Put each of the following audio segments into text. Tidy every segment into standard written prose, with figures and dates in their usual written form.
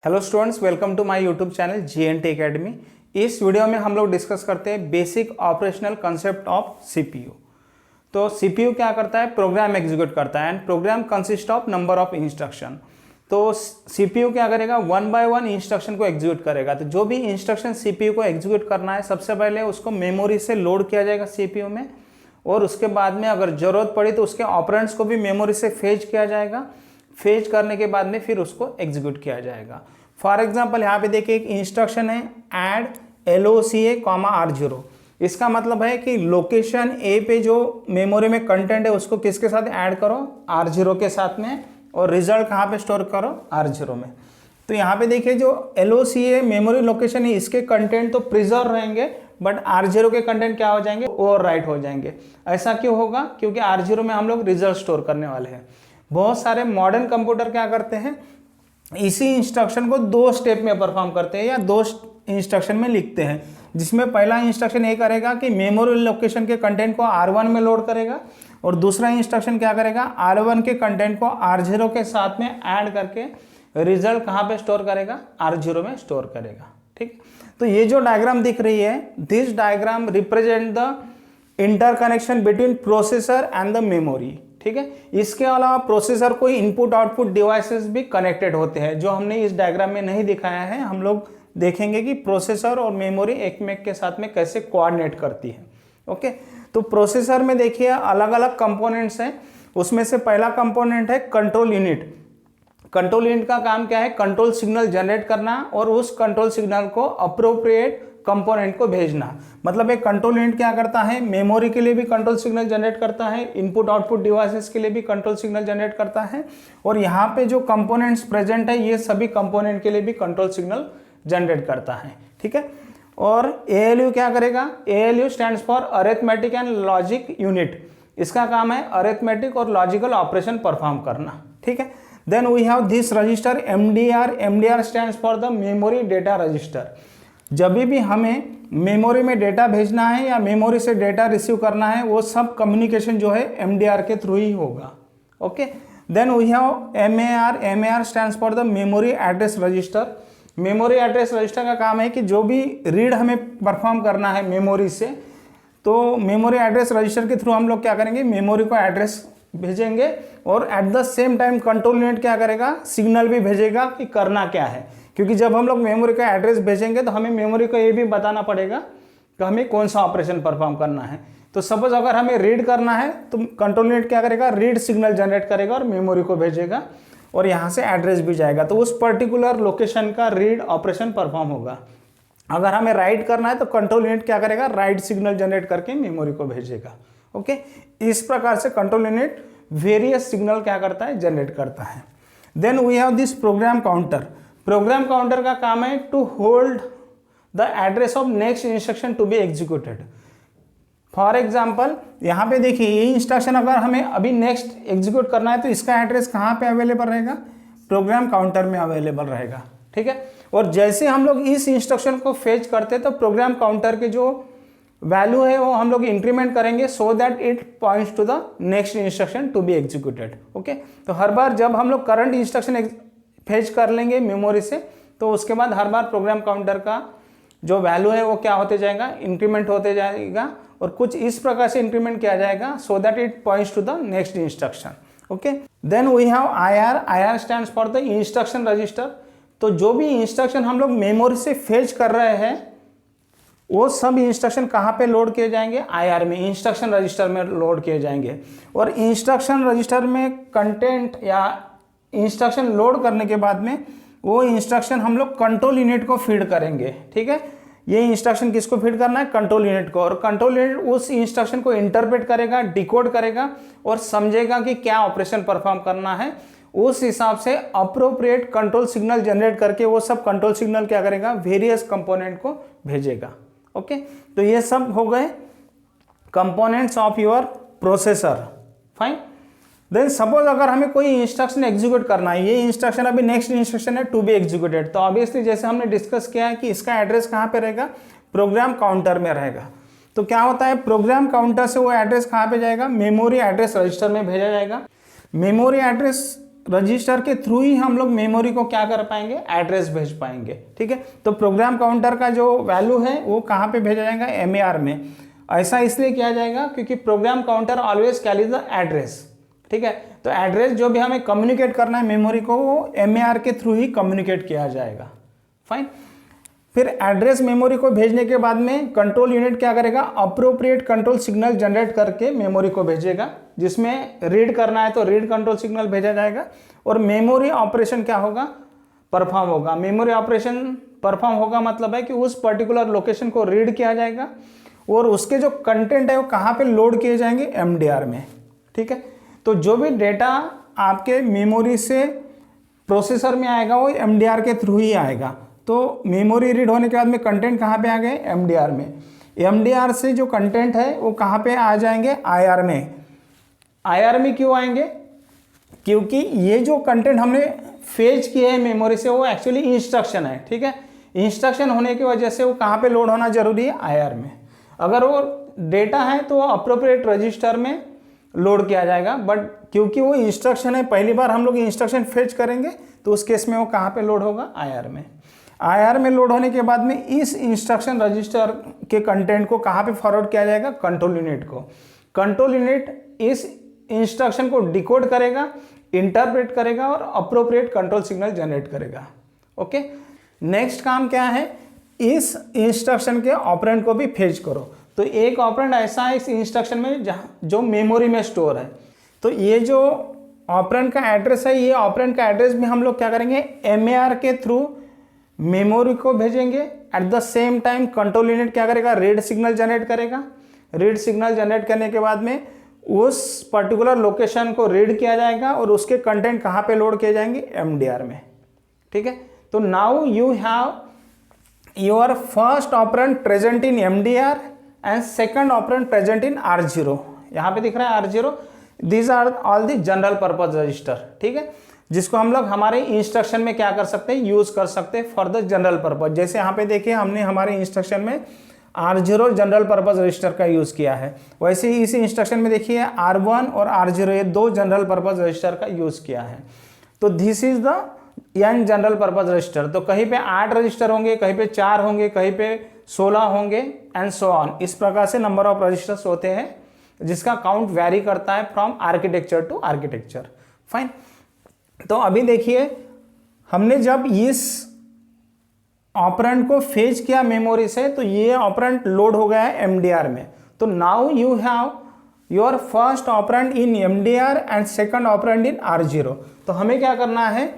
Hello students, welcome to my YouTube channel GNT academy. इस वीडियो में हम लोग डिस्कस करते हैं basic operational concept of CPU। तो CPU क्या करता है? प्रोग्राम एग्जीक्यूट करता है and program consist of number of instruction. तो CPU क्या करेगा? वन बाय वन इंस्ट्रक्शन को एग्जीक्यूट करेगा। तो जो भी इंस्ट्रक्शन CPU को एग्जीक्यूट करना है, सबसे पहले उसको मेमोरी से लोड किया जाएगा CPU में, और उसके बाद में अगर ज़रूरत पड़ी तो उसके ऑपरेंड्स को भी मेमोरी से फेच किया जाएगा। फेच करने के बाद में फिर उसको एग्जीक्यूट किया जाएगा। फॉर एग्जांपल यहाँ पे देखिए एक इंस्ट्रक्शन है ऐड LOCA, R0। इसका मतलब है कि लोकेशन A पे जो मेमोरी में कंटेंट है उसको किसके साथ ऐड करो? R0 के साथ में, और रिजल्ट कहाँ पे स्टोर करो? R0 में। तो यहाँ पे देखिए जो LOCA मेमोरी लोकेशन है, इसके कंटेंट तो प्रिजर्व रहेंगे, बट R0 के कंटेंट क्या हो जाएंगे? ओवर राइट हो जाएंगे। ऐसा क्यों होगा? क्योंकि R0 में हम लोग रिजल्ट स्टोर करने वाले हैं। बहुत सारे मॉडर्न कंप्यूटर क्या करते हैं, इसी इंस्ट्रक्शन को दो स्टेप में परफॉर्म करते हैं या दो इंस्ट्रक्शन में लिखते हैं, जिसमें पहला इंस्ट्रक्शन ये करेगा कि मेमोरी लोकेशन के कंटेंट को R1 में लोड करेगा, और दूसरा इंस्ट्रक्शन क्या करेगा? R1 के कंटेंट को R0 के साथ में ऐड करके रिजल्ट कहाँ पे स्टोर करेगा? R0 में स्टोर करेगा। ठीक, तो ये जो डायग्राम दिख रही है, this diagram represent the interconnection between processor and the memory. ठीक है, इसके अलावा प्रोसेसर कोई इनपुट आउटपुट डिवाइसेस भी कनेक्टेड होते हैं, जो हमने इस डायग्राम में नहीं दिखाया है। हम लोग देखेंगे कि प्रोसेसर और मेमोरी एक में के साथ में कैसे कोऑर्डिनेट करती है। ओके, तो प्रोसेसर में देखिए अलग अलग कंपोनेंट्स हैं। उसमें से पहला कंपोनेंट है कंट्रोल यूनिट। कंट्रोल यूनिट का काम क्या है? कंट्रोल सिग्नल जनरेट करना और उस कंट्रोल सिग्नल को अप्रोप्रिएट कंपोनेंट को भेजना। मतलब एक कंट्रोल यूनिट क्या करता है? मेमोरी के लिए भी कंट्रोल सिग्नल जनरेट करता है, इनपुट आउटपुट डिवाइसेस के लिए भी कंट्रोल सिग्नल जनरेट करता है, और यहाँ पे जो कंपोनेंट्स प्रेजेंट है ये सभी कंपोनेंट के लिए भी कंट्रोल सिग्नल जनरेट करता है। ठीक है, और ALU क्या करेगा? ALU stands for arithmetic and logic unit. इसका काम है अरिथमेटिक और लॉजिकल ऑपरेशन परफॉर्म करना। ठीक है, then we have this register MDR। MDR stands for the memory data register. जब भी हमें मेमोरी में डेटा भेजना है या मेमोरी से डेटा रिसीव करना है, वो सब कम्युनिकेशन जो है MDR के थ्रू ही होगा। Okay, then we have MAR। MAR stands for the memory address register. Memory address register का काम है कि जो भी रीड हमें परफॉर्म करना है मेमोरी से, तो मेमोरी एड्रेस रजिस्टर के थ्रू हम लोग क्या करेंगे? मेमोरी को एड्रेस भेजेंगे, और at the same time control unit क्या करेगा? सिग्नल भी भेजेगा कि करना क्या है। क्योंकि जब हम लोग मेमोरी का एड्रेस भेजेंगे तो हमें मेमोरी को ये भी बताना पड़ेगा कि हमें कौन सा ऑपरेशन परफॉर्म करना है। तो सपोज अगर हमें रीड करना है तो कंट्रोल यूनिट क्या करेगा? रीड सिग्नल जनरेट करेगा और मेमोरी को भेजेगा, और यहाँ से एड्रेस भी जाएगा, तो उस पर्टिकुलर लोकेशन का रीड ऑपरेशन परफॉर्म होगा। अगर हमें राइट करना है तो कंट्रोल यूनिट क्या करेगा? राइट सिग्नल जनरेट करके मेमोरी को भेजेगा। ओके, इस प्रकार से कंट्रोल यूनिट वेरियस सिग्नल क्या करता है? जनरेट करता है। Then we have this program counter. Program counter का काम है to hold the address of next instruction to be executed. For example यहाँ पे देखिए ये इंस्ट्रक्शन अगर हमें अभी नेक्स्ट एग्जीक्यूट करना है तो इसका एड्रेस कहाँ पे अवेलेबल रहेगा? प्रोग्राम काउंटर में अवेलेबल रहेगा। ठीक है, और जैसे हम लोग इस इंस्ट्रक्शन को फेच करते हैं तो प्रोग्राम काउंटर के जो वैल्यू है वो हम लोग इंक्रीमेंट करेंगे, so that it points to the next instruction to be executed. Okay, तो हर बार जब हम लोग करंट इंस्ट्रक्शन फेच कर लेंगे मेमोरी से, तो उसके बाद हर बार प्रोग्राम काउंटर का जो वैल्यू है वो क्या होते जाएगा? इंक्रीमेंट होते जाएगा, और कुछ इस प्रकार से इंक्रीमेंट किया जाएगा so that it points to the next instruction. Okay, then we have IR। IR stands for the instruction register. तो जो भी इंस्ट्रक्शन हम लोग मेमोरी से फेच कर रहे हैं वो सब इंस्ट्रक्शन कहाँ पे लोड किए जाएंगे? IR में, इंस्ट्रक्शन रजिस्टर में लोड किए जाएंगे। और इंस्ट्रक्शन रजिस्टर में कंटेंट या इंस्ट्रक्शन लोड करने के बाद में वो इंस्ट्रक्शन हम लोग कंट्रोल यूनिट को फीड करेंगे। ठीक है, ये इंस्ट्रक्शन किसको फीड करना है? कंट्रोल यूनिट को, और कंट्रोल यूनिट उस इंस्ट्रक्शन को इंटरप्रेट करेगा, डिकोड करेगा, और समझेगा कि क्या ऑपरेशन परफॉर्म करना है। उस हिसाब से अप्रोप्रिएट कंट्रोल सिग्नल जनरेट करके वो सब कंट्रोल सिग्नल क्या करेगा? वेरियस कंपोनेंट को भेजेगा। ओके, तो ये सब हो गए components of your processor. Fine, then suppose अगर हमें कोई इंस्ट्रक्शन एग्जीक्यूट करना है, ये इंस्ट्रक्शन अभी नेक्स्ट इंस्ट्रक्शन है टू बी एग्जीक्यूटेड, तो ऑब्वियसली जैसे हमने डिस्कस किया है कि इसका एड्रेस कहाँ पे रहेगा? प्रोग्राम काउंटर में रहेगा। तो क्या होता है? प्रोग्राम काउंटर से वो एड्रेस कहाँ पे जाएगा? मेमोरी एड्रेस रजिस्टर में भेजा जाएगा। मेमोरी एड्रेस रजिस्टर के थ्रू ही हम लोग मेमोरी को क्या कर पाएंगे, एड्रेस भेज पाएंगे। ठीक है, तो प्रोग्राम काउंटर का जो वैल्यू है वो कहाँ पे भेजा जाएगा, एमएआर में। ऐसा इसलिए किया जाएगा क्योंकि program counter always carries the address. ठीक है, तो एड्रेस जो भी हमें कम्युनिकेट करना है मेमोरी को, वो एमएआर के थ्रू ही कम्युनिकेट किया जाएगा। फाइन। फिर एड्रेस मेमोरी को भेजने के बाद में कंट्रोल यूनिट क्या करेगा, अप्रोप्रिएट कंट्रोल सिग्नल जनरेट करके मेमोरी को भेजेगा। जिसमें रीड करना है तो रीड कंट्रोल सिग्नल भेजा जाएगा, और मेमोरी ऑपरेशन क्या होगा, परफॉर्म होगा। मेमोरी ऑपरेशन परफॉर्म होगा मतलब है कि उस पर्टिकुलर लोकेशन को रीड किया जाएगा, और उसके जो कंटेंट है वो कहाँ पे लोड किए जाएंगे, एमडीआर में। ठीक है, तो जो भी डेटा आपके मेमोरी से प्रोसेसर में आएगा वो एमडीआर के थ्रू ही आएगा। तो मेमोरी रीड होने के बाद में कंटेंट कहाँ पे आ गए, एमडीआर में। एमडीआर से जो कंटेंट है वो कहाँ पे आ जाएंगे, आईआर में। आईआर में क्यों आएंगे, क्योंकि ये जो कंटेंट हमने फेच किए हैं मेमोरी से वो एक्चुअली इंस्ट्रक्शन है। ठीक है, इंस्ट्रक्शन होने की वजह से वो कहाँ पे लोड होना जरूरी है, आईआर में। अगर वो डेटा है तो वो अप्रोप्रिएट रजिस्टर में लोड किया जाएगा, बट क्योंकि वो इंस्ट्रक्शन है, पहली बार हम लोग इंस्ट्रक्शन फेच करेंगे तो उस केस में वो कहाँ पे लोड होगा, आईआर में। आईआर में लोड होने के बाद में इस इंस्ट्रक्शन रजिस्टर के कंटेंट को कहाँ पे फॉरवर्ड किया जाएगा, कंट्रोल यूनिट को। कंट्रोल यूनिट इस इंस्ट्रक्शन को डिकोड करेगा, इंटरप्रेट करेगा और अप्रोप्रिएट कंट्रोल सिग्नल जनरेट करेगा। ओके, नेक्स्ट काम क्या है, इस इंस्ट्रक्शन के ऑपरेंड को भी फेच करो। तो एक ऑपरेंड ऐसा है इस इंस्ट्रक्शन में जो मेमोरी में स्टोर है। तो ये जो ऑपरेंड का एड्रेस है, ये ऑपरेंड का एड्रेस भी हम लोग क्या करेंगे, एमएआर के थ्रू मेमोरी को भेजेंगे। At the same time control unit क्या करेगा, रीड सिग्नल जनरेट करेगा। रीड सिग्नल जनरेट करने के बाद में उस पर्टिकुलर लोकेशन को रीड किया जाएगा और उसके कंटेंट कहाँ पे लोड किए जाएंगे, एमडीआर में। ठीक है, तो now you have your first operand present in MDR and second operand present in R0। यहाँ पे दिख रहा है R0। These are all the general purpose register. ठीक है, जिसको हम लोग हमारे इंस्ट्रक्शन में क्या कर सकते हैं, यूज कर सकते हैं फॉर द जनरल पर्पज। जैसे यहाँ पे देखिए हमने हमारे इंस्ट्रक्शन में R0 जनरल पर्पज रजिस्टर का यूज किया है, वैसे ही इस इंस्ट्रक्शन में देखिए R1 और R0 ये दो जनरल पर्पज रजिस्टर का यूज किया है। तो this is the n general purpose register. तो कहीं पे 8 रजिस्टर होंगे, कहीं पे 4 होंगे, कहीं पे 16 होंगे एंड सो ऑन। इस प्रकार से नंबर ऑफ रजिस्टर्स होते हैं, जिसका काउंट वैरी करता है from architecture to architecture. Fine. तो अभी देखिए हमने जब इस ऑपरेंड को फेच किया मेमोरी से, तो ये ऑपरेंड लोड हो गया है एमडीआर में। तो now you have your first operand in MDR and second operand in R0। तो हमें क्या करना है,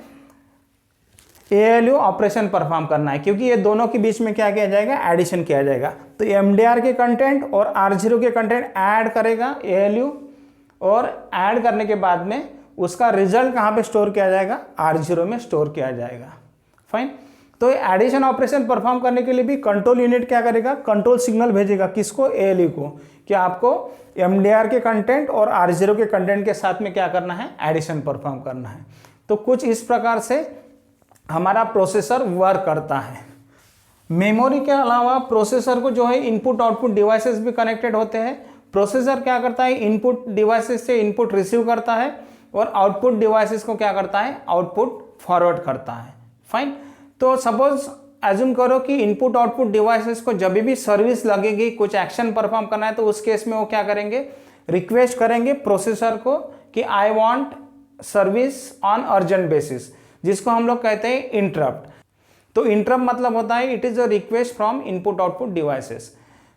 ALU ऑपरेशन परफॉर्म करना है, क्योंकि ये दोनों के बीच में क्या किया जाएगा, एडिशन किया जाएगा। तो एमडीआर के कंटेंट और R0 के कंटेंट ऐड करेगा ALU, और ऐड करने के बाद में उसका रिजल्ट कहाँ पे स्टोर किया जाएगा, R0 में स्टोर किया जाएगा। फाइन। तो एडिशन ऑपरेशन परफॉर्म करने के लिए भी कंट्रोल यूनिट क्या करेगा, कंट्रोल सिग्नल भेजेगा। किसको, ALU को, कि आपको एमडीआर के कंटेंट और R0 के कंटेंट के साथ में क्या करना है, एडिशन परफॉर्म करना है। तो कुछ इस प्रकार से हमारा प्रोसेसर वर्क करता है। मेमोरी के अलावा प्रोसेसर को जो है इनपुट आउटपुट डिवाइसेस भी कनेक्टेड होते हैं। प्रोसेसर क्या करता है, इनपुट डिवाइसेस से इनपुट रिसीव करता है और आउटपुट डिवाइसेस को क्या करता है, आउटपुट फॉरवर्ड करता है। फाइन। तो सपोज एज्यूम करो कि इनपुट आउटपुट डिवाइसेस को जब भी सर्विस लगेगी, कुछ एक्शन परफॉर्म करना है, तो उस केस में वो क्या करेंगे, रिक्वेस्ट करेंगे प्रोसेसर को कि I want service on urgent basis, जिसको हम लोग कहते हैं इंटरप्ट। तो इंटरप्ट मतलब होता है it is a request from input output devices.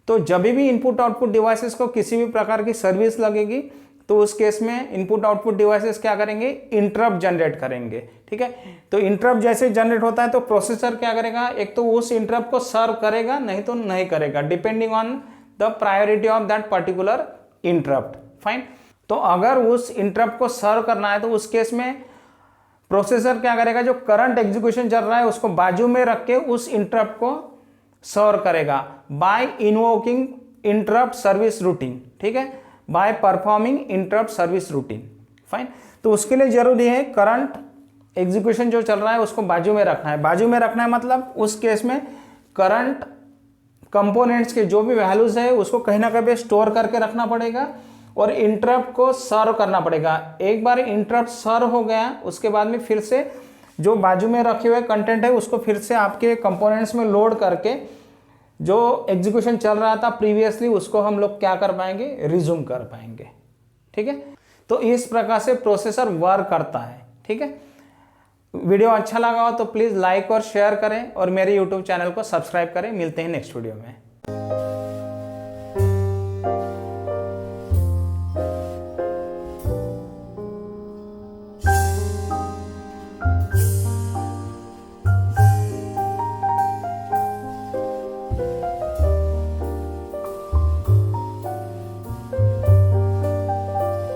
तो जब भी इनपुट आउटपुट डिवाइसेस को किसी भी प्रकार की सर्विस लगेगी, तो उस केस में इनपुट आउटपुट डिवाइसेस क्या करेंगे, इंटरप्ट जनरेट करेंगे। ठीक है, तो इंटरप्ट जैसे जनरेट होता है तो प्रोसेसर क्या करेगा, एक तो उस इंटरप्ट को सर्व करेगा, नहीं तो नहीं करेगा, depending on the priority of that particular interrupt. Fine. तो अगर उस इंटरप्ट को सर्व करना है तो उस केस में प्रोसेसर क्या करेगा, जो करंट एग्जीक्यूशन चल रहा है उसको बाजू में रख के उस इंटरप्ट को सर्व करेगा by invoking interrupt service routine. ठीक है, by performing interrupt service routine. Fine. तो उसके लिए जरूरी है करंट एग्जीक्यूशन जो चल रहा है उसको बाजू में रखना है। बाजू में रखना है मतलब उस केस में करंट कंपोनेंट्स के जो भी वैल्यूज है उसको कहीं ना कहीं स्टोर करके रखना पड़ेगा, और इंटरप्ट को सर्व करना पड़ेगा। एक बार इंटरप्ट सर्व हो गया उसके बाद में फिर से जो बाजू में रखे हुए कंटेंट है उसको फिर से आपके कंपोनेंट्स में लोड करके जो एग्जीक्यूशन चल रहा था प्रीवियसली उसको हम लोग क्या कर पाएंगे, रिज्यूम कर पाएंगे। ठीक है, तो इस प्रकार से प्रोसेसर वर्क करता है। ठीक है, वीडियो अच्छा लगा हो तो प्लीज़ लाइक और शेयर करें और मेरे यूट्यूब चैनल को सब्सक्राइब करें। मिलते हैं नेक्स्ट वीडियो में।